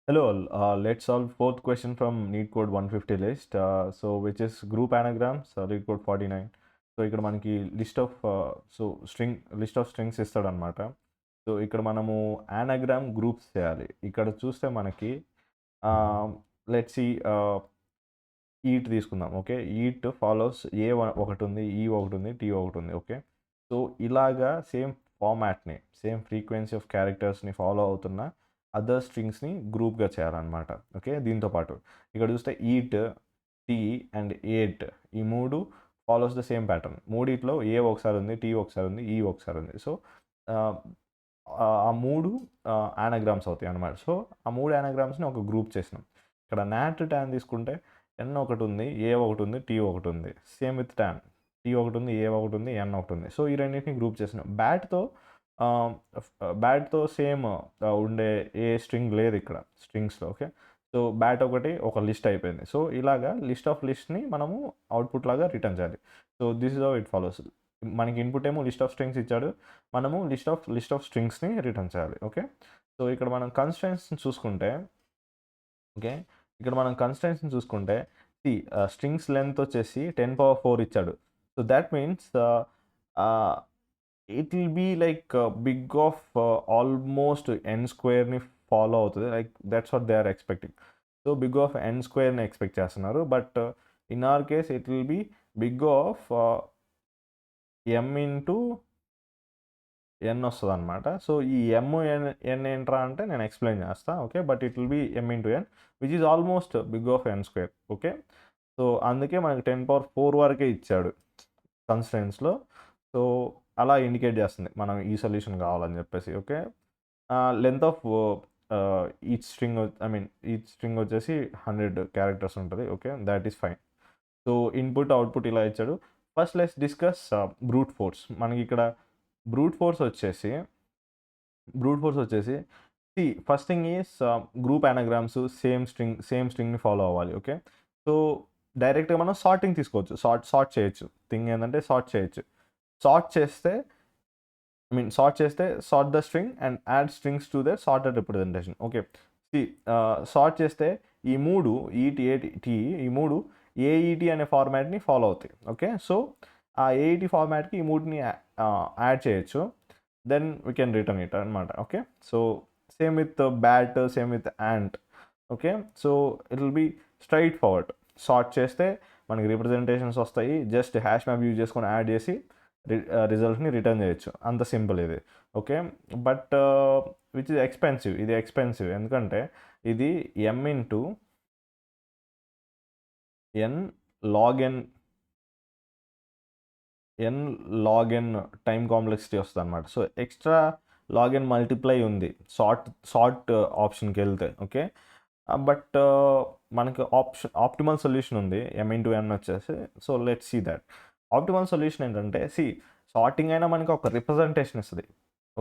Hello all. Let's solve fourth question from NEET code 150 list. Which is group anagrams, lead code 49. So ఇక్కడ మనకి list of strings ఇస్తాడు అనమాట. So ఇక్కడ మనము anagram groups చేయాలి. ఇక్కడ చూస్తే మనకి లెట్స్ సి ఈట్ తీసుకుందాం. ఓకే, ఈట్ ఫాలోస్ ఏ ఒకటి ఉంది, ఈ ఒకటి ఉంది, టీ ఒకటి ఉంది. ఓకే, సో ఇలాగా సేమ్ ఫార్మాట్ని, సేమ్ ఫ్రీక్వెన్సీ ఆఫ్ క్యారెక్టర్స్ని ఫాలో అవుతున్న అదర్ స్ట్రింగ్స్ని గ్రూప్గా చేయాలన్నమాట. ఓకే, దీంతో పాటు ఇక్కడ చూస్తే ఈట్, టీ అండ్ ఎయిట్, ఈ మూడు ఫాలోస్ ద సేమ్ ప్యాటర్న్. మూడిట్లో ఏ ఒకసారి ఉంది, టీ ఒకసారి ఉంది, ఈ ఒకసారి ఉంది. సో ఆ మూడు యానాగ్రామ్స్ అవుతాయి అన్నమాట. సో ఆ మూడు యానాగ్రామ్స్ని ఒక గ్రూప్ చేసినాం. ఇక్కడ నాట్ ట్యాన్ తీసుకుంటే ఎన్ ఒకటి ఉంది, ఏ ఒకటి ఉంది, టీ ఒకటి ఉంది. సేమ్ విత్ ట్యాన్, టీ ఒకటి ఉంది, ఏ ఒకటి ఉంది, ఎన్ ఒకటి ఉంది. సో ఈ రెండింటిని గ్రూప్ చేసినాం. బ్యాట్తో సేమ్ ఉండే ఏ స్ట్రింగ్ లేదు ఇక్కడ స్ట్రింగ్స్లో. ఓకే, సో బ్యాట్ ఒకటి ఒక లిస్ట్ అయిపోయింది. సో ఇలాగా లిస్ట్ ఆఫ్ లిస్ట్ని మనము అవుట్పుట్ లాగా రిటర్న్ చేయాలి. So this is how it follows. మనకి ఇన్పుట్ ఏమో లిస్ట్ ఆఫ్ స్ట్రింగ్స్ ఇచ్చాడు, మనము లిస్ట్ ఆఫ్ స్ట్రింగ్స్ని రిటర్న్ చేయాలి. ఓకే, సో ఇక్కడ మనం కన్స్ట్రెంట్స్ని చూసుకుంటే, ఓకే, ఇక్కడ మనం కన్స్ట్రెంట్స్ని చూసుకుంటే స్ట్రింగ్స్ లెంత్ వచ్చేసి 10⁴ ఇచ్చాడు. So that means it will be like big of almost N స్క్వేర్ని ఫాలో అవుతుంది. Like that's what they are expecting. So big of N స్క్వేర్ని ఎక్స్పెక్ట్ చేస్తున్నారు. But in our case it will be big of M into N వస్తుంది అనమాట. So ఈ ఎమ్ ఎన్ ఏంట్రా అంటే నేను ఎక్స్ప్లెయిన్ చేస్తాను. Okay, but it will be m into n which is almost big of n square. Okay, so అందుకే మనకి 10⁴ వరకే ఇచ్చాడు కన్స్ట్రెంట్స్లో. సో అలా ఇండికేట్ చేస్తుంది మనం ఈ సొల్యూషన్ కావాలని చెప్పేసి. Okay, length of each string వచ్చేసి 100 క్యారెక్టర్స్ ఉంటుంది. Okay, that is fine. So input output ఇలా ఇచ్చాడు. First let's discuss brute force. మనకి ఇక్కడ బ్రూట్ ఫోర్స్ వచ్చేసి first thing is group anagrams same స్ట్రింగ్ని ఫాలో అవ్వాలి. ఓకే, సో డైరెక్ట్గా మనం సార్టింగ్ తీసుకోవచ్చు, సార్ట్ చేయొచ్చు. థింగ్ ఏంటంటే సార్ట్ చేయొచ్చు. సార్ట్ చేస్తే sort the string and add strings to their sorted representation. Okay, sort చేస్తే ఈ మూడు ఈటీ ఈ మూడు ఏఈటీ అనే ఫార్మాట్ని ఫాలో అవుతాయి. ఓకే, సో ఆ ఏఈటీ ఫార్మాట్కి ఈ మూడుని యాడ్ చేయొచ్చు. Then we can return it అనమాట. Okay, so same with bat, same with ant. Okay, so it will be straightforward. Sort చేస్తే మనకి రిప్రజెంటేషన్స్ వస్తాయి. జస్ట్ హ్యాష్ మ్యాప్ యూజ్ చేసుకొని యాడ్ చేసి రిజల్ట్ని రిటర్న్ చేయొచ్చు. అంత సింపుల్ ఇది. Okay, but which is expensive. ఇది ఎక్స్పెన్సివ్ ఎందుకంటే ఇది m into n log n time complexity వస్తుంది అనమాట. So extra log n multiply ఉంది సార్ట్ ఆప్షన్కి వెళ్తే. ఓకే, బట్ మనకి ఆప్టిమల్ సొల్యూషన్ ఉంది ఎమ్ ఇంటూ ఎన్ వచ్చేసి. So let's see that. Optimal solution ఏంటంటే సార్టింగ్ అయినా మనకి ఒక రిప్రజెంటేషన్ ఇస్తుంది.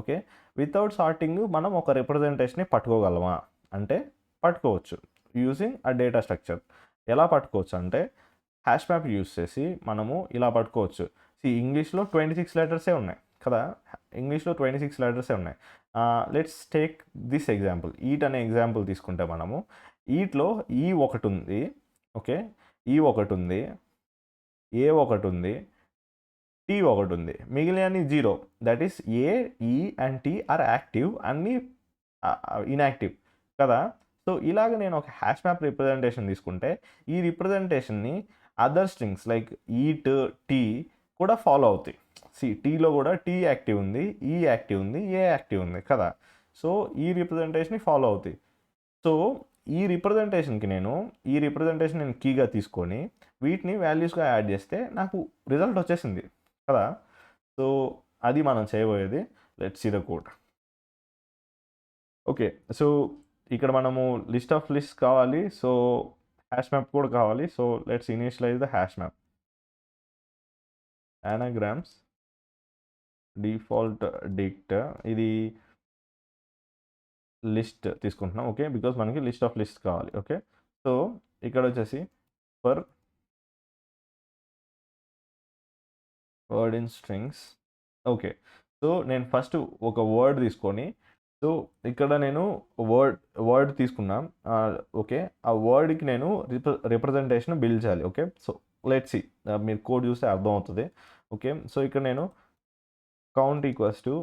ఓకే, వితౌట్ సార్టింగ్ మనం ఒక రిప్రజెంటేషన్ని పట్టుకోగలమా అంటే పట్టుకోవచ్చు, యూజింగ్ అ డేటా స్ట్రక్చర్. ఎలా పట్టుకోవచ్చు అంటే హ్యాష్ మ్యాప్ యూజ్ చేసి మనము ఇలా పట్టుకోవచ్చు. ఇంగ్లీష్లో 26 లెటర్సే ఉన్నాయి కదా, ఇంగ్లీష్లో 26 లెటర్సే ఉన్నాయి. Let's take this example. Eat అనే ఎగ్జాంపుల్ తీసుకుంటే మనము ఈట్లో ఈ ఒకటి ఉంది. ఓకే, ఈ ఒకటి ఉంది, ఏ ఒకటి ఉంది, టీ ఒకటి ఉంది, మిగిలిన 0. That is A, E and T are active, అన్నీ ఇన్యాక్టివ్ కదా. సో ఇలాగ నేను ఒక హ్యాష్ మ్యాప్ రిప్రజెంటేషన్ తీసుకుంటే ఈ రిప్రజెంటేషన్ని other strings like eat, tea కూడా ఫాలో అవుతాయి. టీలో కూడా టీ యాక్టివ్ ఉంది, ఈ యాక్టివ్ ఉంది, ఏ యాక్టివ్ ఉంది కదా. సో ఈ రిప్రజెంటేషన్ని ఫాలో అవుతాయి. సో ఈ రిప్రజెంటేషన్ నేను కీగా తీసుకొని వీటిని వాల్యూస్గా యాడ్ చేస్తే నాకు రిజల్ట్ వచ్చేసింది కదా. సో అది మనం చేయబోయేది. Let's see the code. Okay, so ఇక్కడ మనము లిస్ట్ ఆఫ్ లిస్ట్ కావాలి. సో హ్యాష్ మ్యాప్ కూడా కావాలి. So let's initialize the hash map. anagrams default dict, ఇది లిస్ట్ తీసుకుంటున్నాం. ఓకే, బికాస్ మనకి లిస్ట్ ఆఫ్ లిస్ట్ కావాలి. ఓకే, సో ఇక్కడ వచ్చేసి for word in strings. Okay, so నేను ఫస్ట్ ఒక వర్డ్ తీసుకొని, సో సో ఇక్కడ నేను వర్డ్ తీసుకున్నా. ఓకే, ఆ వర్డ్కి నేను రిప్రజెంటేషన్ బిల్డ్ చేయాలి. ఓకే, సో లెట్స్ సి, మీరు కోడ్ చూస్తే అర్థమవుతుంది. ఓకే, సో ఇక్కడ నేను count equals to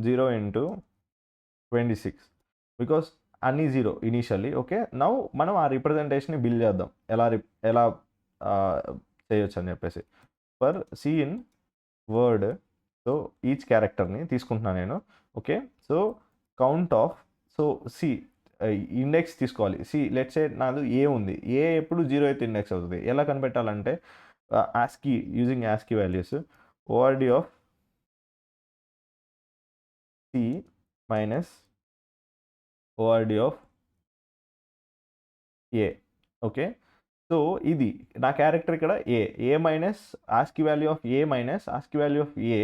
0 into 26 because అన్నీ 0 ఇనీషియల్లీ. ఓకే, నౌ మనం ఆ రిప్రజెంటేషన్ని బిల్డ్ చేద్దాం, ఎలా చేయొచ్చు అని చెప్పేసి. For c in word, so each క్యారెక్టర్ని తీసుకుంటున్నాను నేను. Okay, so count of, so c index తీసుకోవాలి. సి లెట్స్ సే నాది ఏ ఉంది, ఏ ఎప్పుడు 0 అయితే ఇండెక్స్ అవుతుంది. ఎలా కనిపెట్టాలంటే ASCII, using ASCII values, O R D of C minus O R D of A. Okay, so ఇది నా క్యారెక్టర్ ఇక్కడ A minus ASCII value of A minus ASCII value of A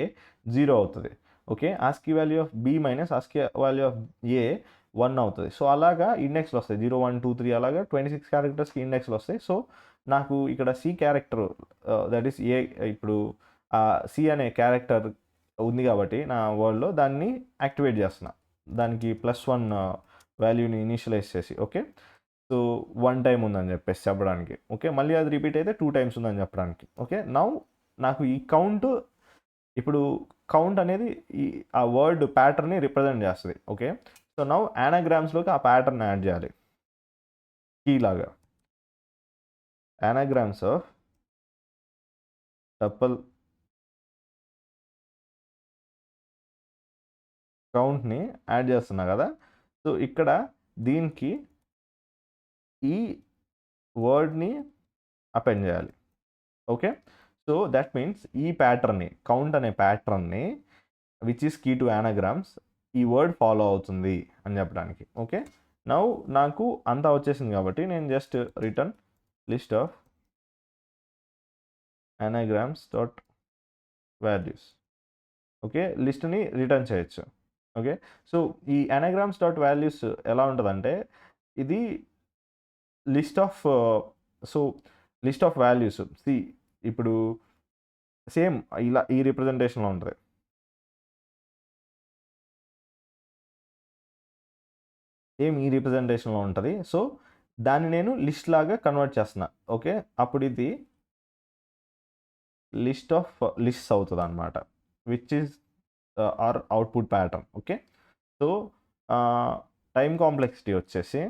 0 అవుతుంది. Okay, ASCII value of B minus ASCII value of A 1 అవుతుంది. So అలాగా ఇండెక్స్లు వస్తాయి, 0 1 2 3 అలాగా 26 క్యారెక్టర్స్కి ఇండెక్స్లు వస్తాయి. So నాకు ఇక్కడ c character, that is A, ఇప్పుడు సి అనే క్యారెక్టర్ ఉంది కాబట్టి నా వర్డ్లో దాన్ని యాక్టివేట్ చేస్తున్నా, దానికి +1 వాల్యూని ఇనిషియలైజ్ చేసి. ఓకే, సో 1 టైం ఉందని చెప్పేసి చెప్పడానికి. ఓకే, మళ్ళీ అది రిపీట్ అయితే 2 టైమ్స్ ఉందని చెప్పడానికి. ఓకే, నౌ నాకు ఈ కౌంట్, ఇప్పుడు కౌంట్ అనేది ఆ వర్డ్ ప్యాటర్న్ని రిప్రజెంట్ చేస్తుంది. ఓకే, సో నౌ యానాగ్రామ్స్లోకి ఆ ప్యాటర్న్ యాడ్ చేయాలి కీ లాగా. యానాగ్రామ్స్ ఆఫ్ టపుల్ కౌంట్ని యాడ్ చేస్తున్నా కదా. సో ఇక్కడ దీనికి ఈ వర్డ్ని అపెండ్ చేయాలి. ఓకే, సో దట్ మీన్స్ ఈ ప్యాటర్న్ని, కౌంట్ అనే ప్యాటర్న్ని విచ్ ఈస్ కీ టు యానాగ్రామ్స్, ఈ వర్డ్ ఫాలో అవుతుంది అని చెప్పడానికి. ఓకే, నౌ నాకు అంతా వచ్చేసింది కాబట్టి నేను just return list of anagrams dot values. Okay, లిస్ట్ని రిటర్న్ చేయొచ్చు. ఓకే, సో ఈ యానాగ్రామ్స్ డాట్ వాల్యూస్ ఎలా ఉంటుందంటే, ఇది లిస్ట్ ఆఫ్ వాల్యూస్. సి ఇప్పుడు సేమ్ ఇలా ఈ రిప్రజెంటేషన్లో ఉంటుంది. సేమ్ ఈ రిప్రజెంటేషన్లో ఉంటుంది. సో దాన్ని నేను లిస్ట్ లాగా కన్వర్ట్ చేస్తున్నా. ఓకే, అప్పుడు ఇది లిస్ట్ ఆఫ్ లిస్ట్స్ అవుతుంది అనమాట, which is our output pattern. Okay, so time complexity వచ్చేసి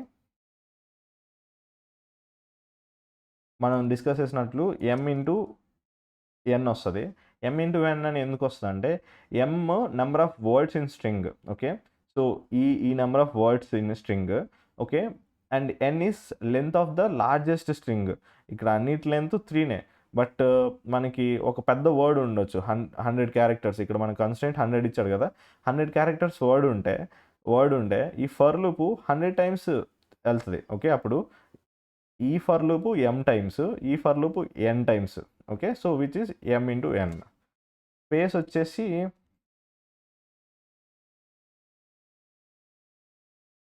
మనం డిస్కస్ చేసినట్లు m ఇంటూ n వస్తుంది. m ఇంటూ n అని ఎందుకు వస్తుంది అంటే, m number of words in string. Okay, so ఈ number of words in string. Okay, and n is length of the largest string. ఇక్కడ అన్నిటి లెంత్ 3నే, బట్ మనకి ఒక పెద్ద వర్డ్ ఉండొచ్చు, 100 క్యారెక్టర్స్. ఇక్కడ మన కన్స్టెంట్ 100 ఇచ్చాడు కదా, 100 క్యారెక్టర్స్ వర్డ్ ఉంటే ఈ ఫర్ లూపు 100 టైమ్స్ వెళ్తుంది. ఓకే, అప్పుడు ఈ ఫర్ లూపు m టైమ్స్, ఈ for loop n times. Okay, so which is m into n. Space వచ్చేసి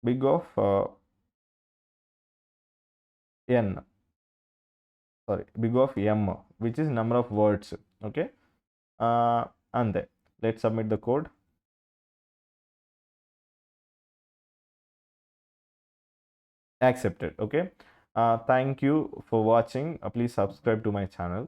big of n, sorry big of m, which is number of words. Okay, అంతే. Let submit the code. Accepted. Okay, thank you for watching. Please subscribe to my channel.